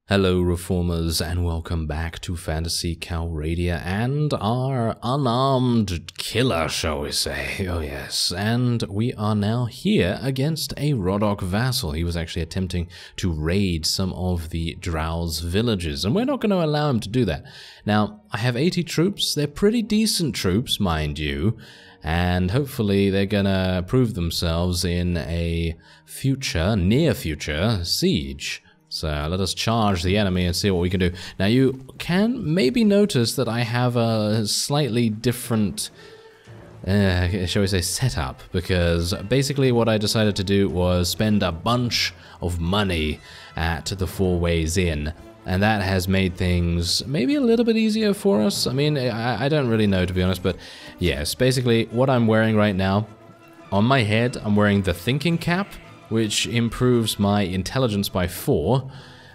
Hello Reformers and welcome back to Phantasy Calradia and our unarmed killer, shall we say. Oh yes, and we are now here against a Rodok vassal. He was actually attempting to raid some of the Drow's villages, and we're not going to allow him to do that. Now, I have 80 troops. They're pretty decent troops, mind you, and hopefully they're gonna prove themselves in a near future siege. So let us charge the enemy and see what we can do. Now you can maybe notice that I have a slightly different, shall we say, setup, because basically what I decided to do was spend a bunch of money at the 4 Ways Inn, and that has made things maybe a little bit easier for us. I mean, I don't really know, to be honest, but yes, basically what I'm wearing right now, on my head I'm wearing the thinking cap, which improves my intelligence by 4,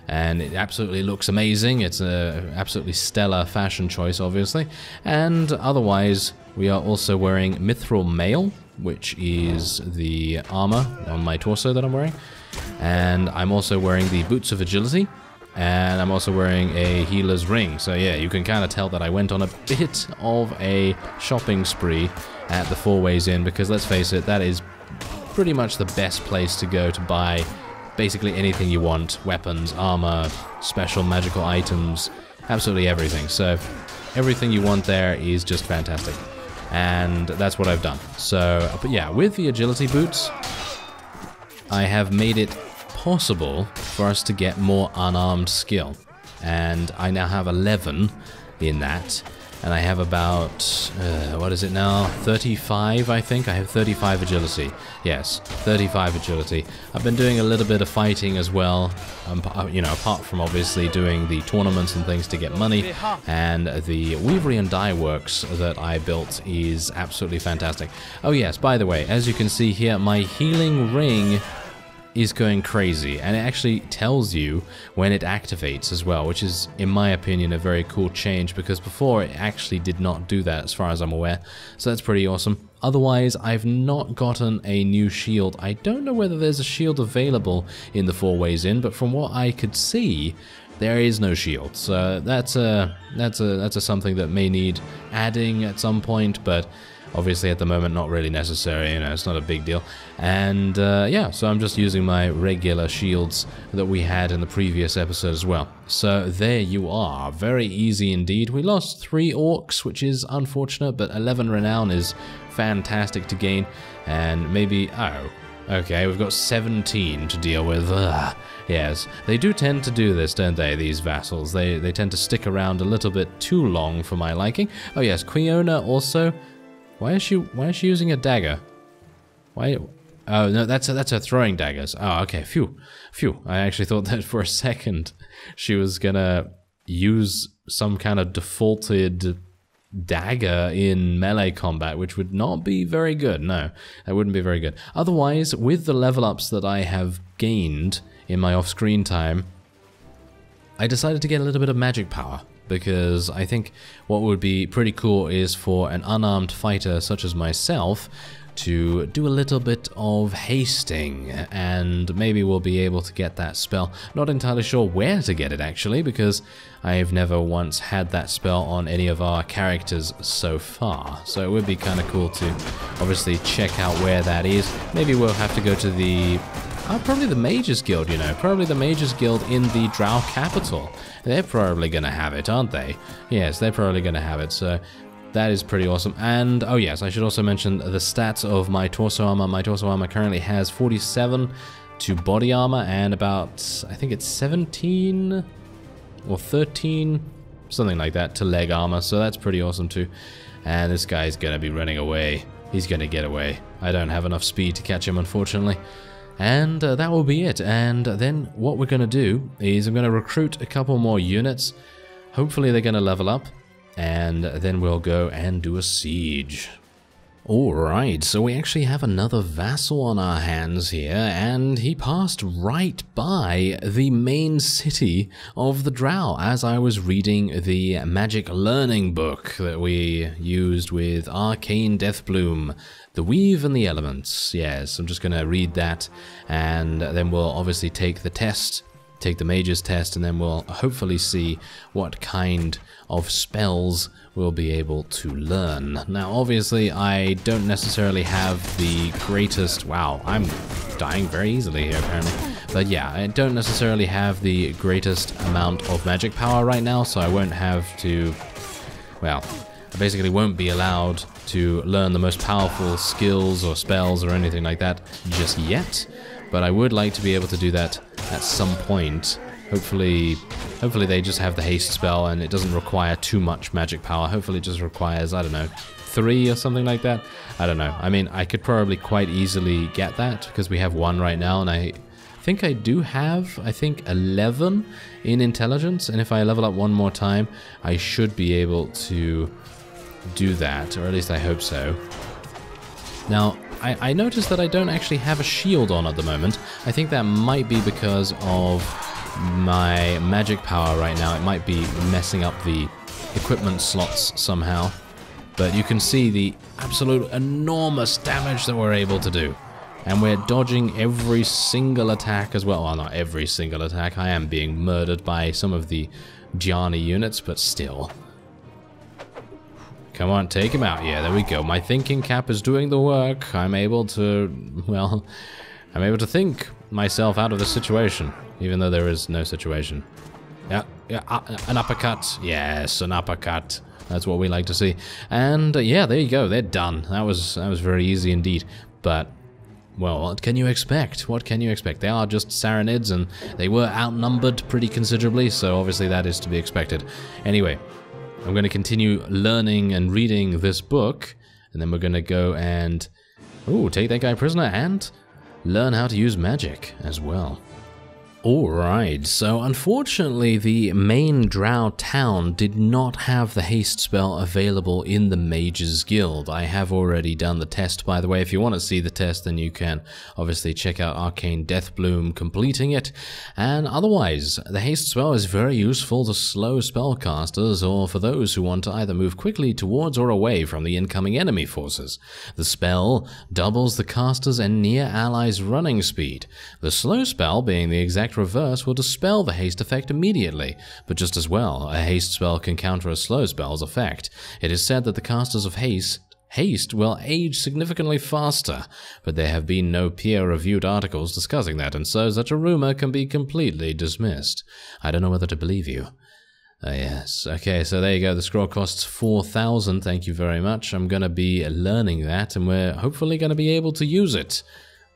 and it absolutely looks amazing. It's a absolutely stellar fashion choice, obviously. And otherwise, we are also wearing Mithril Mail, which is the armor on my torso that I'm wearing. And I'm also wearing the Boots of Agility, and I'm also wearing a Healer's Ring. So yeah, you can kind of tell that I went on a bit of a shopping spree at the 4 Ways Inn, because let's face it, that is pretty much the best place to go to buy basically anything you want. Weapons, armor, special magical items, absolutely everything. So everything you want there is just fantastic, and that's what I've done. So, but yeah, with the agility boots, I have made it possible for us to get more unarmed skill, and I now have 11 in that. And I have about, what is it now, 35, I think? I have 35 agility. Yes, 35 agility. I've been doing a little bit of fighting as well, you know, apart from obviously doing the tournaments and things to get money. And the Weavery and Dye Works that I built is absolutely fantastic. Oh yes, by the way, as you can see here, my healing ring is going crazy, and it actually tells you when it activates as well, which is, in my opinion, a very cool change, because before it actually did not do that as far as I'm aware. So that's pretty awesome. Otherwise, I've not gotten a new shield. I don't know whether there's a shield available in the 4 Ways Inn, but from what I could see, there is no shield. So that's something that may need adding at some point, but obviously at the moment not really necessary, you know, it's not a big deal. And yeah, so I'm just using my regular shields that we had in the previous episode as well. So there you are, very easy indeed. We lost 3 orcs, which is unfortunate, but 11 renown is fantastic to gain. And maybe, oh, okay, we've got 17 to deal with. Yes, they do tend to do this, don't they, these vassals? They tend to stick around a little bit too long for my liking. Oh yes, Quiona also. Why is she using a dagger? Why? Oh no, that's her throwing daggers. Oh, okay. Phew. I actually thought that for a second she was gonna use some kind of defaulted dagger in melee combat, which would not be very good. No, that wouldn't be very good. Otherwise, with the level ups that I have gained in my off-screen time, I decided to get a little bit of magic power, because I think what would be pretty cool is for an unarmed fighter such as myself to do a little bit of hasting, and maybe we'll be able to get that spell. Not entirely sure where to get it actually, because I've never once had that spell on any of our characters so far. So it would be kind of cool to obviously check out where that is. Maybe we'll have to go to the probably the Mages Guild, you know, probably the Mages Guild in the Drow capital. They're probably going to have it, aren't they? Yes, they're probably going to have it, so that is pretty awesome. And, oh yes, I should also mention the stats of my torso armor. My torso armor currently has 47 to body armor and about, I think it's 17 or 13, something like that, to leg armor, so that's pretty awesome too. And this guy's going to be running away. He's going to get away. I don't have enough speed to catch him, unfortunately. And that will be it. And then what we're going to do is I'm going to recruit a couple more units. Hopefully they're going to level up, and then we'll go and do a siege. Alright, so we actually have another vassal on our hands here, and he passed right by the main city of the Drow as I was reading the magic learning book that we used with Arcane Deathbloom, The Weave and the Elements. Yes, I'm just going to read that, and then we'll obviously take the test take the mage's test, and then we'll hopefully see what kind of spells we'll be able to learn. Now, obviously, I don't necessarily have the greatest... Wow, I'm dying very easily here, apparently. But yeah, I don't necessarily have the greatest amount of magic power right now, so I won't have to... Well, I basically won't be allowed to learn the most powerful skills or spells or anything like that just yet. But I would like to be able to do that at some point. Hopefully they just have the haste spell and it doesn't require too much magic power. Hopefully it just requires, I don't know, 3 or something like that. I don't know. I mean, I could probably quite easily get that because we have 1 right now, and I think I do have, 11 in intelligence, and if I level up 1 more time, I should be able to do that, or at least I hope so. Now, I noticed that I don't actually have a shield on at the moment. I think that might be because of my magic power right now. It might be messing up the equipment slots somehow. But you can see the absolute enormous damage that we're able to do. And we're dodging every single attack as well. Well, not every single attack. I am being murdered by some of the Gianni units, but still. Come on, take him out. Yeah, there we go. My thinking cap is doing the work. I'm able to, well, I'm able to think myself out of the situation, even though there is no situation. Yeah, an uppercut. Yes, an uppercut. That's what we like to see. And yeah, there you go. They're done. That was very easy indeed. But, well, what can you expect? What can you expect? They are just Sarranids, and they were outnumbered pretty considerably, so obviously that is to be expected. Anyway, I'm going to continue learning and reading this book, and then we're going to go and, ooh, take that guy prisoner and learn how to use magic as well. Alright, so unfortunately the main Drow town did not have the haste spell available in the Mages Guild. I have already done the test, by the way. If you want to see the test, then you can obviously check out Arcane Deathbloom completing it. And otherwise, the haste spell is very useful to slow spellcasters, or for those who want to either move quickly towards or away from the incoming enemy forces. The spell doubles the caster's and near allies' running speed. The slow spell, being the exact reverse, will dispel the haste effect immediately, but just as well, a haste spell can counter a slow spell's effect. It is said that the casters of haste will age significantly faster, but there have been no peer-reviewed articles discussing that, and so such a rumor can be completely dismissed. I don't know whether to believe you. Yes, okay, so there you go. The scroll costs 4,000, thank you very much. I'm gonna be learning that, and we're hopefully gonna be able to use it.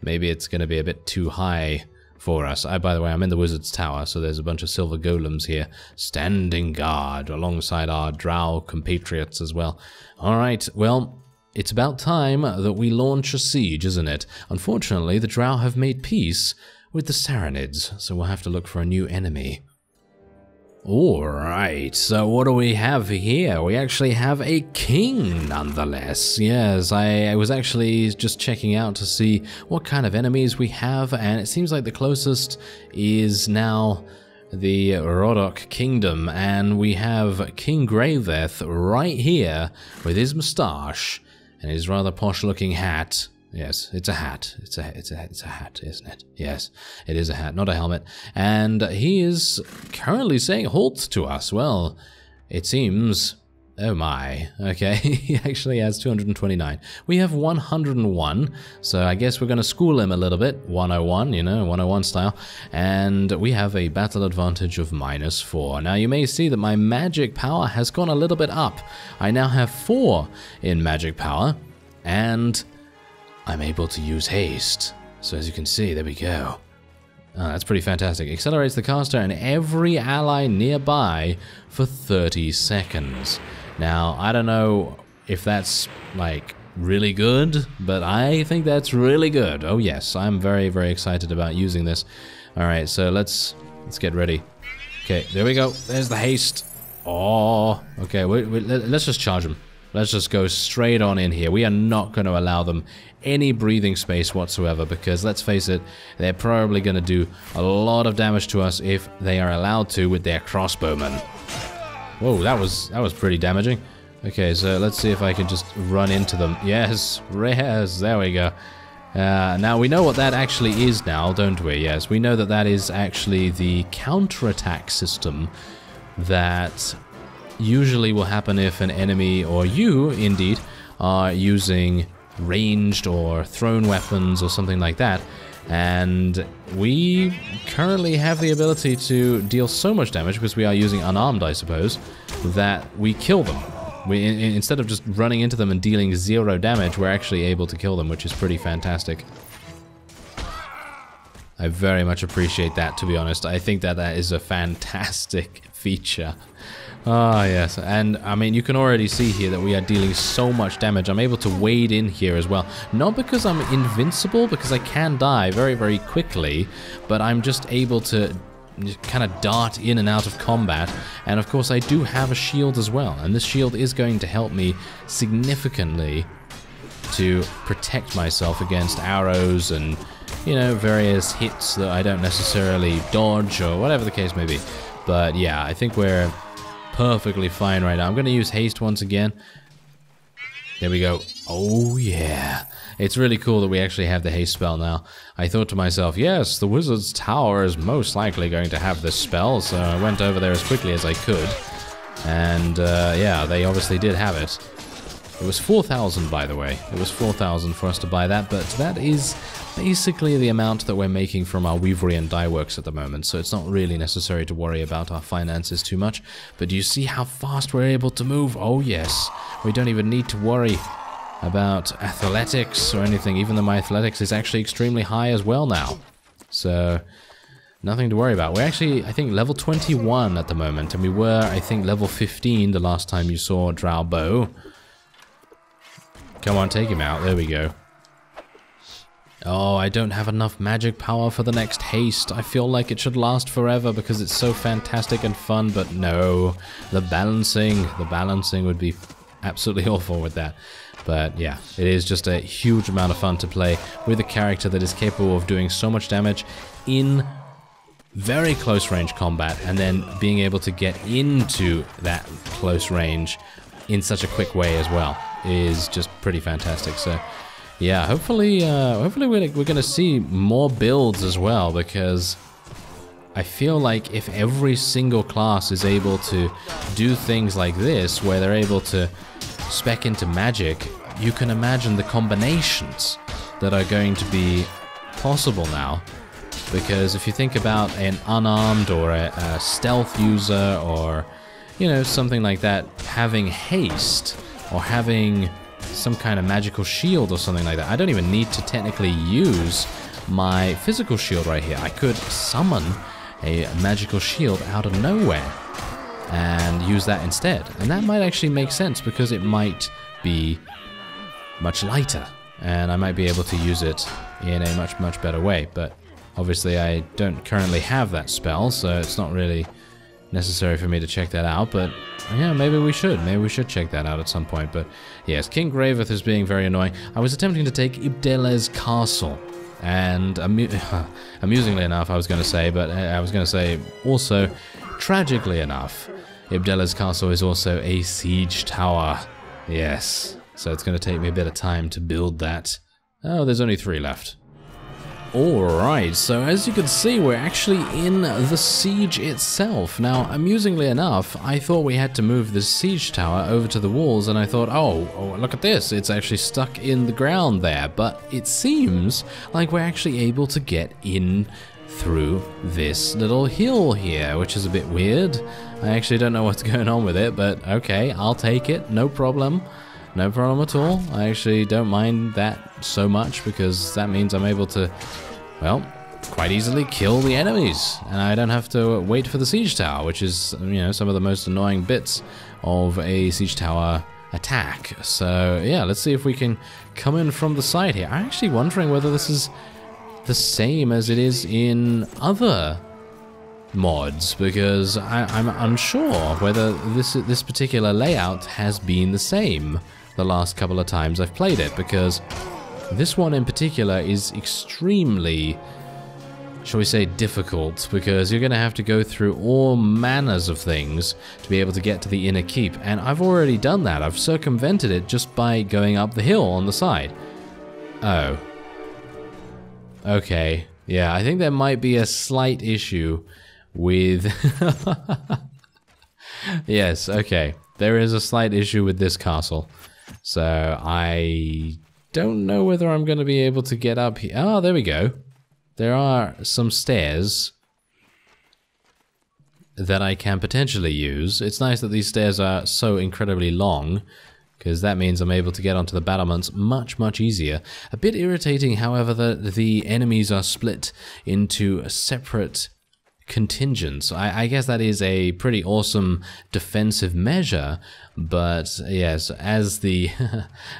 Maybe it's gonna be a bit too high for us. By the way, I'm in the Wizard's Tower, so there's a bunch of silver golems here standing guard alongside our Drow compatriots as well. Alright, well, it's about time that we launch a siege, isn't it? Unfortunately, the Drow have made peace with the Sarranids, so we'll have to look for a new enemy. Alright, so what do we have here? We actually have a king, nonetheless. Yes, I was actually just checking out to see what kind of enemies we have, and it seems like the closest is now the Rodok Kingdom, and we have King Graveth right here with his moustache and his rather posh-looking hat. Yes, it's a hat. It's a hat, isn't it? Yes, it is a hat, not a helmet. And he is currently saying halt to us. Well, it seems... Oh my. Okay, he actually has 229. We have 101, so I guess we're going to school him a little bit. 101, you know, 101 style. And we have a battle advantage of -4. Now, you may see that my magic power has gone a little bit up. I now have 4 in magic power, and I'm able to use haste. So as you can see, there we go. That's pretty fantastic. Accelerates the caster and every ally nearby for 30 seconds. Now, I don't know if that's, like, really good, but I think that's really good. Oh yes, I'm very, very excited about using this. Alright, so let's get ready. Okay, there we go. There's the haste. Oh, okay, let's just charge them. Let's just go straight on in here. We are not going to allow them any breathing space whatsoever, because let's face it, they're probably going to do a lot of damage to us if they are allowed to with their crossbowmen. Whoa, that was pretty damaging. Okay, so let's see if I can just run into them. Yes, there we go. Now, we know what that actually is now, don't we? Yes, we know that that is actually the counterattack system that usually will happen if an enemy, or you, indeed, are using ranged or thrown weapons or something like that. And we currently have the ability to deal so much damage, because we are using unarmed, I suppose, that we kill them. Instead of just running into them and dealing 0 damage, we're actually able to kill them, which is pretty fantastic. I very much appreciate that, to be honest. I think that that is a fantastic feature. Ah, yes. And, I mean, you can already see here that we are dealing so much damage. I'm able to wade in here as well. Not because I'm invincible, because I can die very, very quickly, but I'm just able to kind of dart in and out of combat. And of course I do have a shield as well, and this shield is going to help me significantly to protect myself against arrows and, you know, various hits that I don't necessarily dodge or whatever the case may be. But yeah, I think we're perfectly fine right now. I'm going to use haste once again. There we go. Oh yeah. It's really cool that we actually have the haste spell now. I thought to myself, yes, the wizard's tower is most likely going to have this spell, so I went over there as quickly as I could. And yeah, they obviously did have it. It was 4,000, by the way. It was 4,000 for us to buy that, but that is basically the amount that we're making from our weavery and dye works at the moment, so it's not really necessary to worry about our finances too much. But do you see how fast we're able to move? Oh yes, we don't even need to worry about athletics or anything, even though my athletics is actually extremely high as well now. So, nothing to worry about. We're actually, I think, level 21 at the moment, and we were, I think, level 15 the last time you saw Drow Bow. Come on, take him out. There we go. Oh, I don't have enough magic power for the next haste. I feel like it should last forever because it's so fantastic and fun, but no. The balancing would be absolutely awful with that. But yeah, it is just a huge amount of fun to play with a character that is capable of doing so much damage in very close range combat, and then being able to get into that close range in such a quick way as well is just pretty fantastic. So yeah, hopefully we're going to see more builds as well, because I feel like if every single class is able to do things like this, where they're able to spec into magic, you can imagine the combinations that are going to be possible now. Because if you think about an unarmed or a stealth user, or, you know, something like that, having haste or having some kind of magical shield or something like that, I don't even need to technically use my physical shield right here. I could summon a magical shield out of nowhere and use that instead. And that might actually make sense, because it might be much lighter, and I might be able to use it in a much, much better way. But obviously I don't currently have that spell, so it's not really necessary for me to check that out. But yeah, maybe we should. Maybe we should check that out at some point. But yes, King Graveth is being very annoying. I was attempting to take Ibdele's castle, and amusingly enough, I was going to say, but I was going to say also, tragically enough, Ibdele's castle is also a siege tower. Yes, so it's going to take me a bit of time to build that. Oh, there's only 3 left. Alright, so as you can see, we're actually in the siege itself. Now, amusingly enough, I thought we had to move the siege tower over to the walls, and I thought, oh, look at this, it's actually stuck in the ground there. But it seems like we're actually able to get in through this little hill here, which is a bit weird. I actually don't know what's going on with it, but okay, I'll take it, no problem. No problem at all. I actually don't mind that so much, because that means I'm able to, well, quite easily kill the enemies, and I don't have to wait for the siege tower, which is, you know, some of the most annoying bits of a siege tower attack. So yeah, let's see if we can come in from the side here. I'm actually wondering whether this is the same as it is in other mods, because I'm unsure whether this particular layout has been the same the last couple of times I've played it, because this one in particular is extremely, shall we say, difficult, because you're going to have to go through all manners of things to be able to get to the inner keep, and I've already done that. I've circumvented it just by going up the hill on the side. Oh. Okay. Yeah, I think there might be a slight issue with... Yes, okay. There is a slight issue with this castle. So I don't know whether I'm going to be able to get up here. Oh, there we go. There are some stairs that I can potentially use. It's nice that these stairs are so incredibly long, because that means I'm able to get onto the battlements much, much easier. A bit irritating, however, that the enemies are split into separate contingents. I guess that is a pretty awesome defensive measure, but yes, as the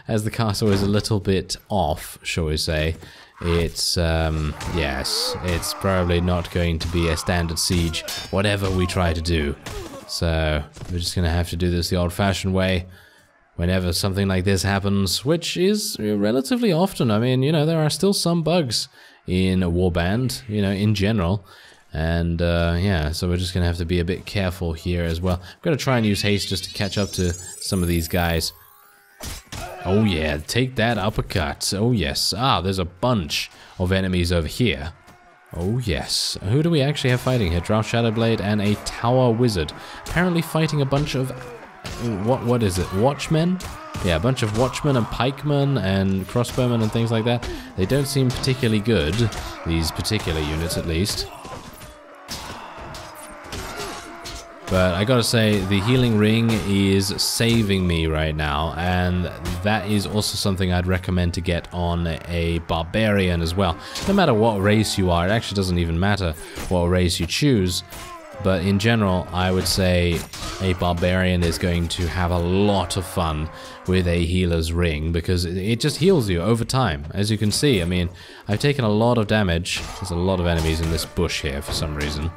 as the castle is a little bit off, shall we say, it's yes, it's probably not going to be a standard siege, whatever we try to do. So we're just gonna have to do this the old-fashioned way whenever something like this happens, which is relatively often. I mean, you know, there are still some bugs in Warband, you know, in general. And yeah, so we're just gonna have to be a bit careful here as well. I'm gonna try and use haste just to catch up to some of these guys. Oh yeah, take that uppercut. Oh yes. Ah, there's a bunch of enemies over here. Oh yes. Who do we actually have fighting here? Drow Shadowblade and a Tower Wizard. Apparently fighting a bunch of... What is it? Watchmen? Yeah, a bunch of watchmen and pikemen and crossbowmen and things like that. They don't seem particularly good, these particular units at least. But I gotta say, the healing ring is saving me right now, and that is also something I'd recommend to get on a barbarian as well. No matter what race you are, it actually doesn't even matter what race you choose, but in general, I would say a barbarian is going to have a lot of fun with a healer's ring, because it just heals you over time. As you can see, I mean, I've taken a lot of damage. There's a lot of enemies in this bush here for some reason.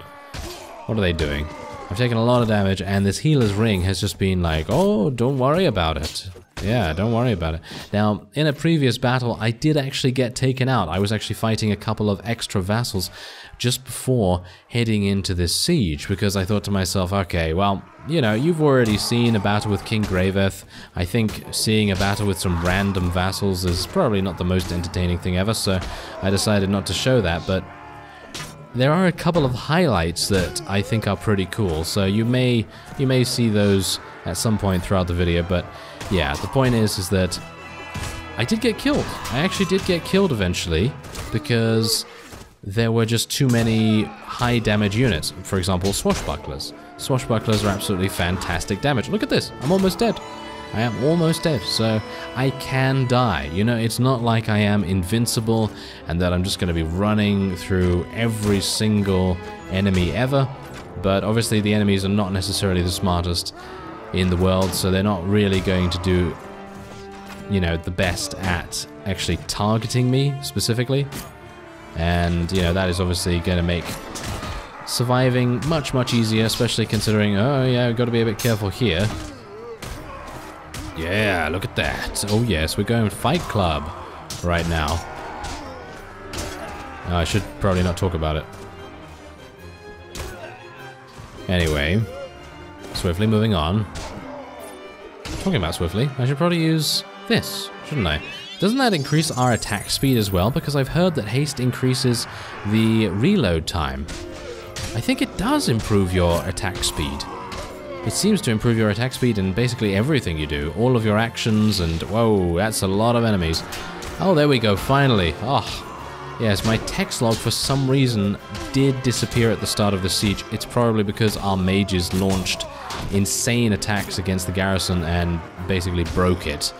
What are they doing? I've taken a lot of damage, and this healer's ring has just been like, oh, don't worry about it. Yeah, don't worry about it. Now, in a previous battle, I did actually get taken out. I was actually fighting a couple of extra vassals just before heading into this siege, because I thought to myself, okay, well, you know, you've already seen a battle with King Graveth. I think seeing a battle with some random vassals is probably not the most entertaining thing ever, so I decided not to show that, but there are a couple of highlights that I think are pretty cool, so you may see those at some point throughout the video, but yeah, the point is that I did get killed. I actually did get killed eventually, because there were just too many high damage units. For example, swashbucklers. Swashbucklers are absolutely fantastic damage. Look at this, I'm almost dead. I am almost dead, so I can die. You know, it's not like I am invincible and that I'm just going to be running through every single enemy ever. But obviously the enemies are not necessarily the smartest in the world, so they're not really going to do, you know, the best at actually targeting me specifically. And, you know, that is obviously going to make surviving much, much easier, especially considering, oh yeah, we've got to be a bit careful here. Yeah, look at that. Oh yes, we're going Fight Club right now. I should probably not talk about it. Anyway, swiftly moving on. Talking about swiftly, I should probably use this, shouldn't I? Doesn't that increase our attack speed as well? Because I've heard that haste increases the reload time. I think it does improve your attack speed. It seems to improve your attack speed in basically everything you do. All of your actions and... Whoa, that's a lot of enemies. Oh, there we go, finally. Oh, yes, my text log for some reason did disappear at the start of the siege. It's probably because our mages launched insane attacks against the garrison and basically broke it.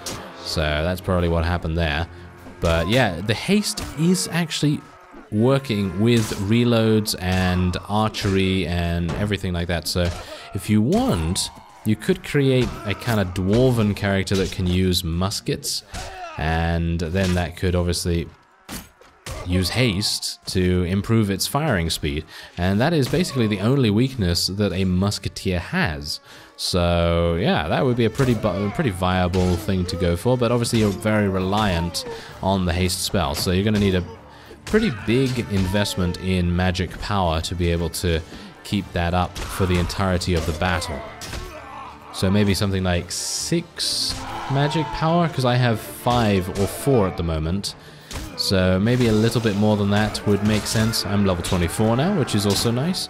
So that's probably what happened there. But yeah, the haste is actually working with reloads and archery and everything like that. So if you want, you could create a kind of dwarven character that can use muskets, and then that could obviously use haste to improve its firing speed. And that is basically the only weakness that a musketeer has. So yeah, that would be a pretty viable thing to go for, but obviously you're very reliant on the haste spell, so you're going to need a pretty big investment in magic power to be able to keep that up for the entirety of the battle. So maybe something like 6 magic power, because I have 5 or 4 at the moment. So maybe a little bit more than that would make sense. I'm level 24 now, which is also nice.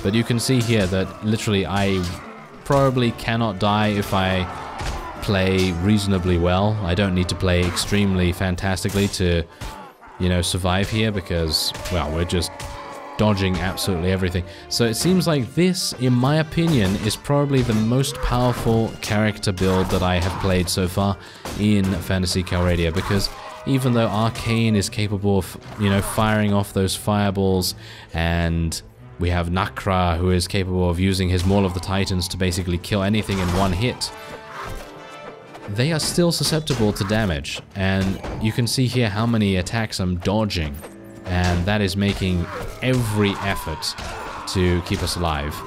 But you can see here that literally I probably cannot die if I play reasonably well. I don't need to play extremely fantastically to, you know, survive here because, well, we're just dodging absolutely everything. So it seems like this, in my opinion, is probably the most powerful character build that I have played so far in Phantasy Calradia, because even though Arcane is capable of, you know, firing off those fireballs, and we have Nakra, who is capable of using his Maul of the Titans to basically kill anything in one hit, they are still susceptible to damage. And you can see here how many attacks I'm dodging, and that is making every effort to keep us alive.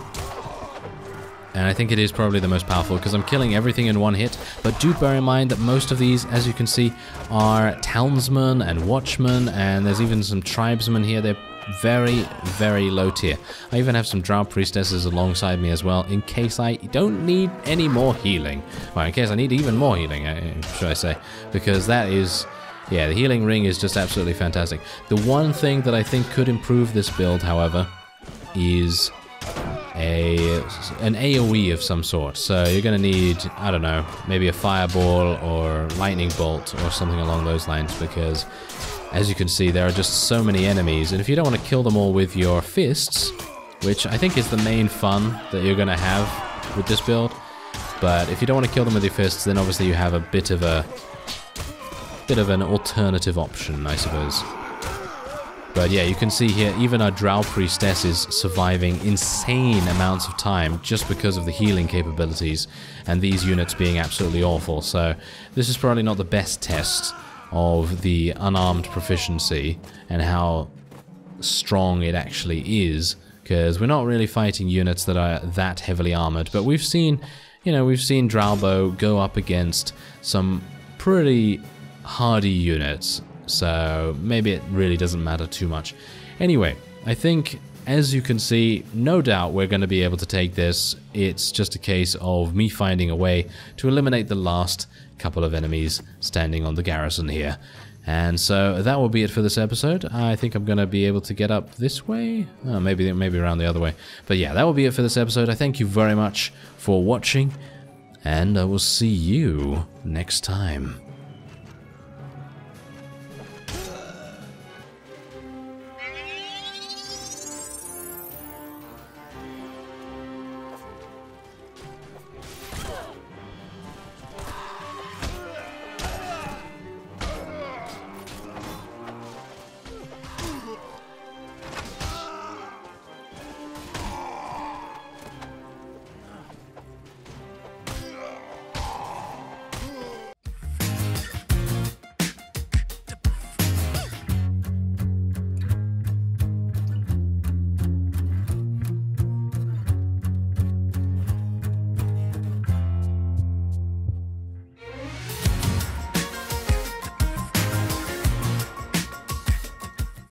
And I think it is probably the most powerful because I'm killing everything in one hit. But do bear in mind that most of these, as you can see, are townsmen and watchmen, and there's even some tribesmen here. They're very, very low tier. I even have some Drow priestesses alongside me as well, in case I don't need any more healing. Well, in case I need even more healing, should I say. Because that is... yeah, the healing ring is just absolutely fantastic. The one thing that I think could improve this build, however, is an AoE of some sort. So you're going to need, I don't know, maybe a fireball or lightning bolt or something along those lines, because as you can see, there are just so many enemies, and if you don't want to kill them all with your fists, which I think is the main fun that you're going to have with this build, but if you don't want to kill them with your fists, then obviously you have a bit of an alternative option, I suppose. But yeah, you can see here, even our Drow priestess is surviving insane amounts of time just because of the healing capabilities, and these units being absolutely awful. So this is probably not the best test of the unarmed proficiency and how strong it actually is, because we're not really fighting units that are that heavily armored. But we've seen, you know, we've seen Drowbo go up against some pretty hardy units, so maybe it really doesn't matter too much. Anyway, I think, as you can see, no doubt we're going to be able to take this. It's just a case of me finding a way to eliminate the last couple of enemies standing on the garrison here. And so that will be it for this episode. I think I'm going to be able to get up this way. Oh, maybe around the other way. But yeah, that will be it for this episode. I thank you very much for watching, and I will see you next time.